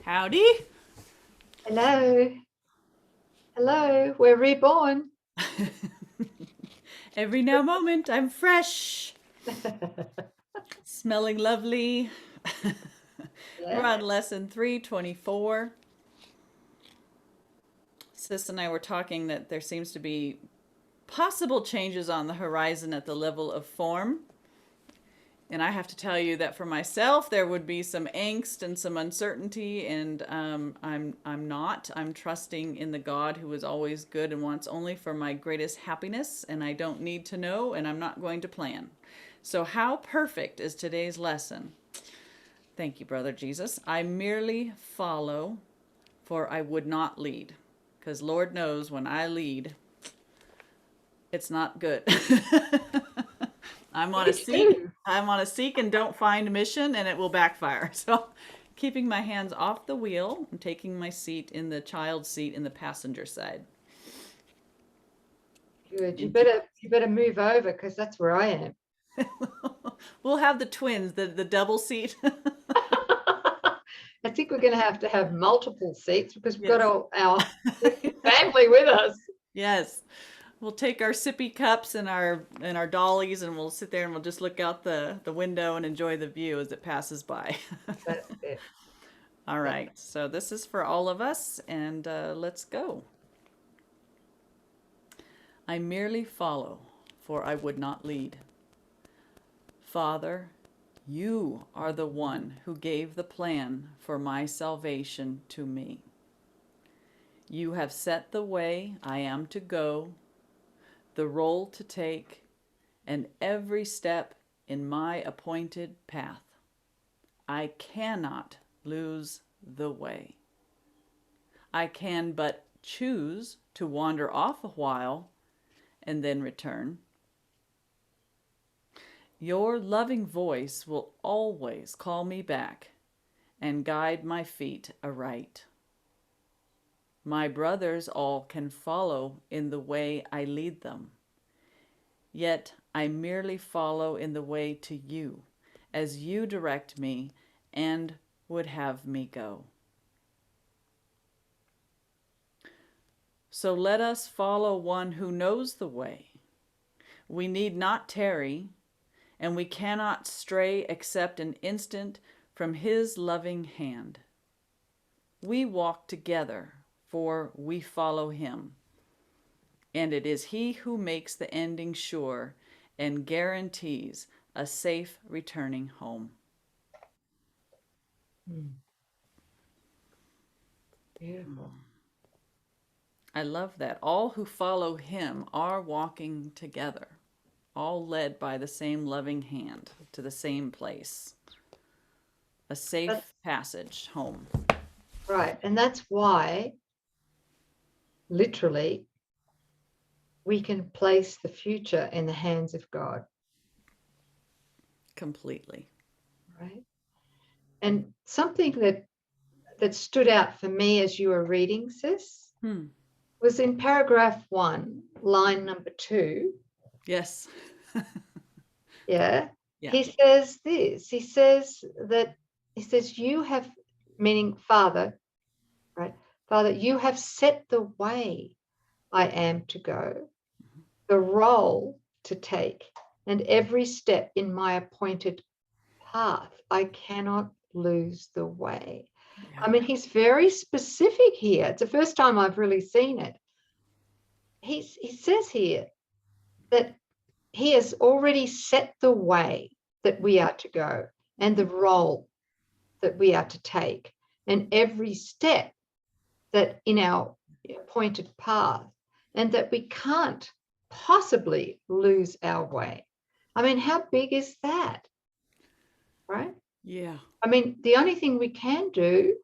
Howdy. Hello. Hello. We're reborn. Every now moment, I'm fresh, smelling lovely. We're Yeah. on lesson 324. Sis and I were talking that there seems to be possible changes on the horizon at the level of form. And I have to tell you that for myself, there would be some angst and some uncertainty, and I'm not. I'm trusting in the God who is always good and wants only for my greatest happiness, and I don't need to know, and I'm not going to plan. So, how perfect is today's lesson? Thank you, Brother Jesus. I merely follow, for I would not lead, because Lord knows when I lead, it's not good. I'm on Me a seek. too. I'm on a seek and don't find mission, and it will backfire. So, keeping my hands off the wheel and taking my seat in the child's seat in the passenger side. Good. You And better move over because that's where I am. we'll have the twins, the double seat. I think we're going to have multiple seats because we've got Yes. our family with us. Yes. We'll take our sippy cups and our dollies, and we'll sit there and we'll just look out the window and enjoy the view as it passes by. That's it. All right. So this is for all of us, and let's go. I merely follow, for I would not lead. Father, you are the one who gave the plan for my salvation to me. You have set the way I am to go, the role to take, and every step in my appointed path. I cannot lose the way. I can but choose to wander off a while and then return. Your loving voice will always call me back and guide my feet aright. My brothers all can follow in the way I lead them, yet I merely follow in the way to you, as you direct me and would have me go. So let us follow one who knows the way. We need not tarry, and we cannot stray except an instant from his loving hand. We walk together, for we follow him, and it is he who makes the ending sure and guarantees a safe returning home. Beautiful. I love that. All who follow him are walking together, all led by the same loving hand to the same place. A safe passage home. Right. And that's why, literally, we can place the future in the hands of God. Completely. Right. And something that stood out for me as you were reading, sis, was in paragraph 1, line number 2. Yes. Yeah. Yeah. He says this. He says, you have, meaning Father, right? Father, you have set the way I am to go, the role to take, and every step in my appointed path. I cannot lose the way. Yeah. I mean, he's very specific here. It's the first time I've really seen it. He says here that he has already set the way that we are to go and the role that we are to take and every step that in our appointed path, and that we can't possibly lose our way. I mean, how big is that? Right? Yeah. I mean, the only thing we can do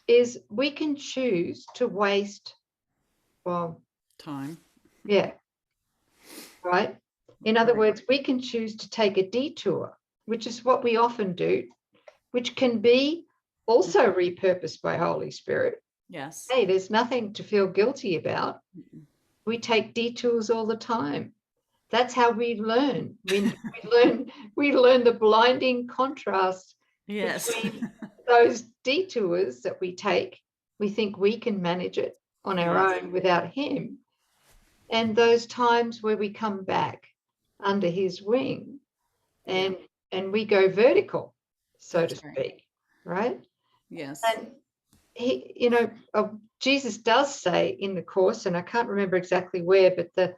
is we can choose to waste, well, time. Yeah. Right. In other words, we can choose to take a detour, which is what we often do, which can be also repurposed by Holy Spirit. Yes. Hey, there's nothing to feel guilty about. We take detours all the time. That's how we learn. We learn the blinding contrast Yes. between those detours that we take, we think we can manage it on our Yes. own without him. And those times where we come back under his wing and Yeah. and we go vertical, so to That's right. speak, right? Yes. And he, Jesus does say in the course, and I can't remember exactly where, but the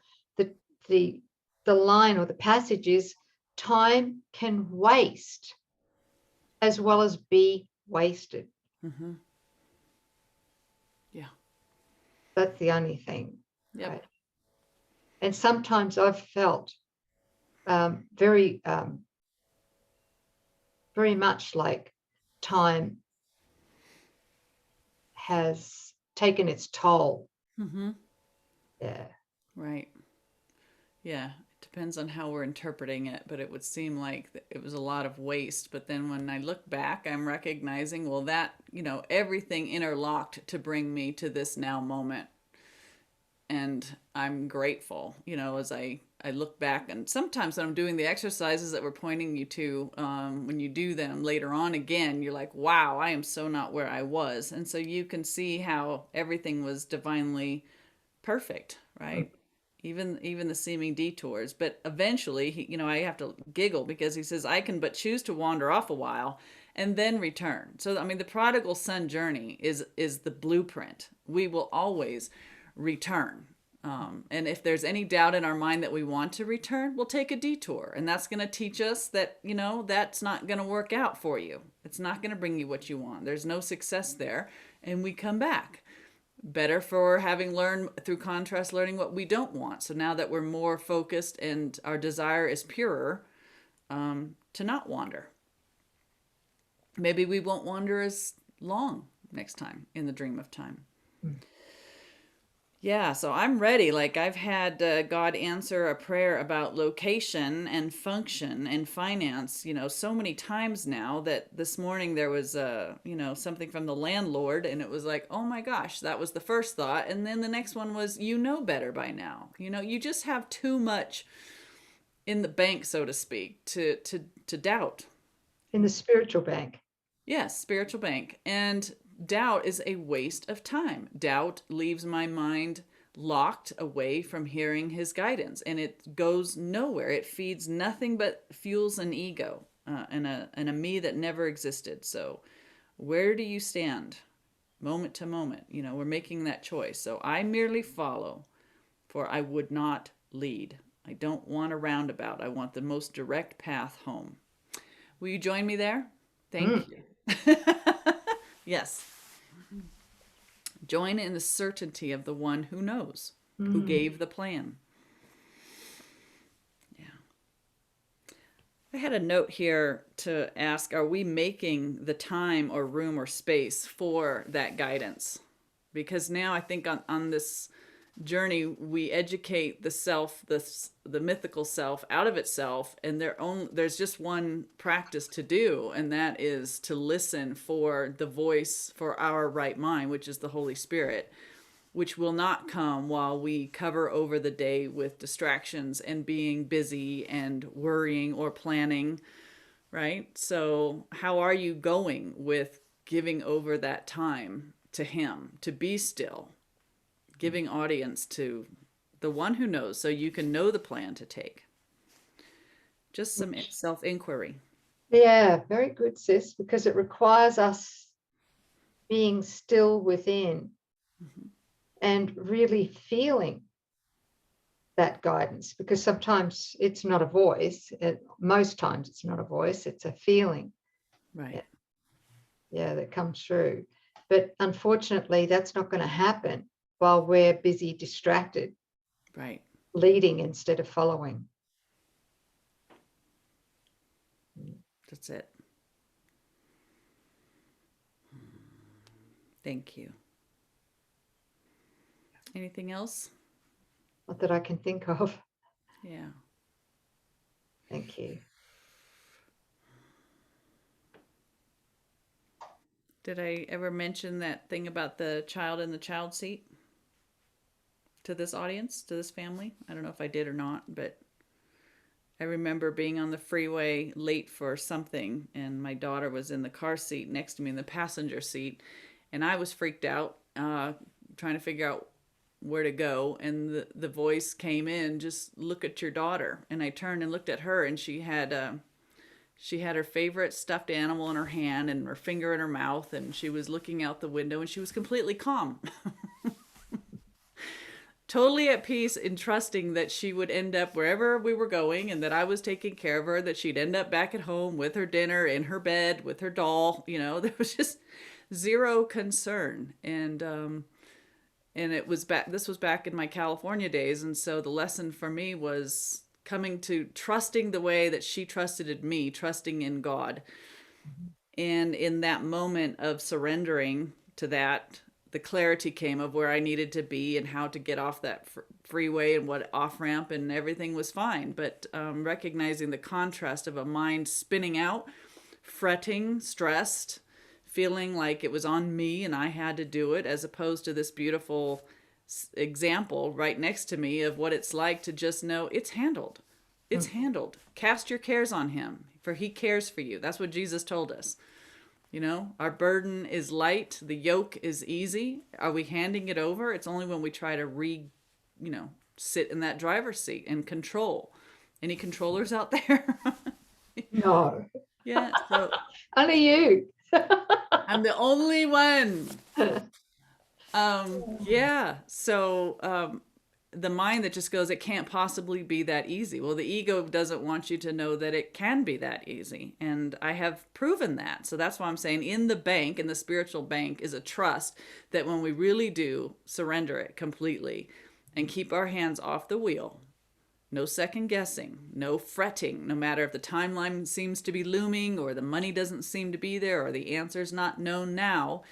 the the line or the passage is, time can waste as well as be wasted. Mm-hmm. Yeah. That's the only thing, Yep. right? And sometimes I've felt very very much like time has taken its toll. Mm-hmm. Yeah. Right. Yeah. It depends on how we're interpreting it, but it would seem like it was a lot of waste. But then when I look back, I'm recognizing, well, that, everything interlocked to bring me to this now moment. And I'm grateful, as I look back. And sometimes when I'm doing the exercises that we're pointing you to, when you do them later on again, you're like, wow, I am so not where I was. And so you can see how everything was divinely perfect, right? Even the seeming detours. But eventually, I have to giggle because he says, I can but choose to wander off a while and then return. So, I mean, the prodigal son journey is the blueprint. We will always return. And if there's any doubt in our mind that we want to return, we'll take a detour. And that's going to teach us that, that's not going to work out for you. It's not going to bring you what you want. There's no success there. And we come back. Better for having learned through contrast, learning what we don't want. So now that we're more focused and our desire is purer, to not wander. Maybe we won't wander as long next time in the dream of time. Mm. Yeah, so I'm ready. Like I've had God answer a prayer about location and function and finance, so many times now that this morning there was something from the landlord and it was like, oh my gosh, that was the first thought. And then the next one was, better by now. You just have too much in the bank, so to speak, to doubt. In the spiritual bank. Yes, spiritual bank. And doubt is a waste of time. Doubt leaves my mind locked away from hearing his guidance and it goes nowhere. It feeds nothing but fuels an ego and a me that never existed. So where do you stand moment to moment? We're making that choice. So I merely follow, for I would not lead. I don't want a roundabout. I want the most direct path home. Will you join me there? Thank you. Yes. Join in the certainty of the one who knows, who gave the plan. Yeah. I had a note here to ask, are we making the time or room or space for that guidance? Because now I think on this journey we educate the self, the mythical self out of itself, and there's just one practice to do, and that is to listen for the voice for our right mind, which is the Holy Spirit, which will not come while we cover over the day with distractions and being busy and worrying or planning, right? So how are you going with giving over that time to him, to be still, giving audience to the one who knows, so you can know the plan to take? Just some self-inquiry. Yeah, very good, sis, because it requires us being still within and really feeling that guidance, because sometimes it's not a voice. Most times it's not a voice, it's a feeling. Right. Yeah, that comes through. But unfortunately, that's not going to happen while we're busy, distracted, Right. leading instead of following. That's it. Thank you. Anything else? Not that I can think of. Yeah. Thank you. Did I ever mention that thing about the child in the child seat to this audience, to this family? I don't know if I did or not, but I remember being on the freeway late for something, and my daughter was in the car seat next to me in the passenger seat, and I was freaked out, trying to figure out where to go. And the voice came in, just look at your daughter. And I turned and looked at her, and she had her favorite stuffed animal in her hand and her finger in her mouth, and she was looking out the window, and she was completely calm. Totally at peace in trusting that she would end up wherever we were going and that I was taking care of her, that she'd end up back at home with her dinner, in her bed, with her doll. You know, there was just zero concern. And it was back, this was back in my California days. And so the lesson for me was coming to trusting the way that she trusted in me, trusting in God. And in that moment of surrendering to that, the clarity came of where I needed to be and how to get off that freeway and what off ramp, and everything was fine. But recognizing the contrast of a mind spinning out, fretting, stressed, feeling like it was on me and I had to do it, as opposed to this beautiful example right next to me of what it's like to just know it's handled. It's handled. Cast your cares on him, for he cares for you. That's what Jesus told us. You know, our burden is light, the yoke is easy. Are we handing it over? It's only when we try to sit in that driver's seat and control. Any controllers out there? No. Yeah. So Only you. I'm the only one. Yeah. So the mind that just goes, it can't possibly be that easy. Well, the ego doesn't want you to know that it can be that easy. And I have proven that. So that's why I'm saying in the bank, in the spiritual bank, is a trust that when we really do surrender it completely and keep our hands off the wheel, no second guessing, no fretting, no matter if the timeline seems to be looming or the money doesn't seem to be there or the answer's not known now.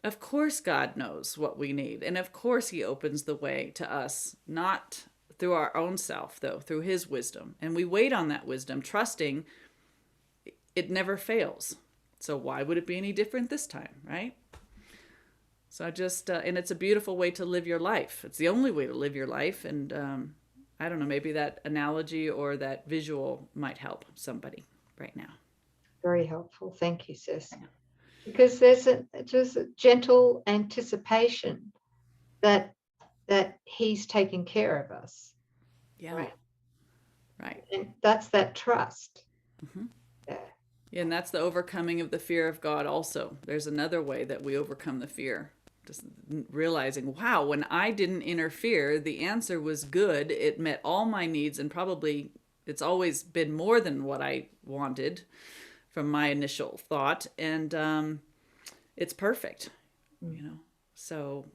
Of course God knows what we need. And of course he opens the way to us, not through our own self, though, through his wisdom. And we wait on that wisdom, trusting it never fails. So why would it be any different this time, right? So and it's a beautiful way to live your life. It's the only way to live your life. And I don't know, maybe that analogy or that visual might help somebody right now. Very helpful. Thank you, sis. Because there's just a gentle anticipation that he's taking care of us. Yeah. Right. And that's that trust. Mm-hmm. Yeah. And that's the overcoming of the fear of God also. There's another way that we overcome the fear. Just realizing, wow, when I didn't interfere, the answer was good. It met all my needs, and probably it's always been more than what I wanted from my initial thought. And it's perfect, you know. So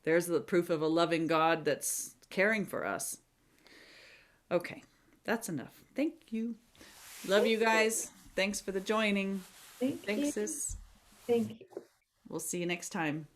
there's the proof of a loving God that's caring for us. Okay, that's enough. Thank you. Love you guys. Thanks for the joining. Thanks, sis. Thank you. We'll see you next time.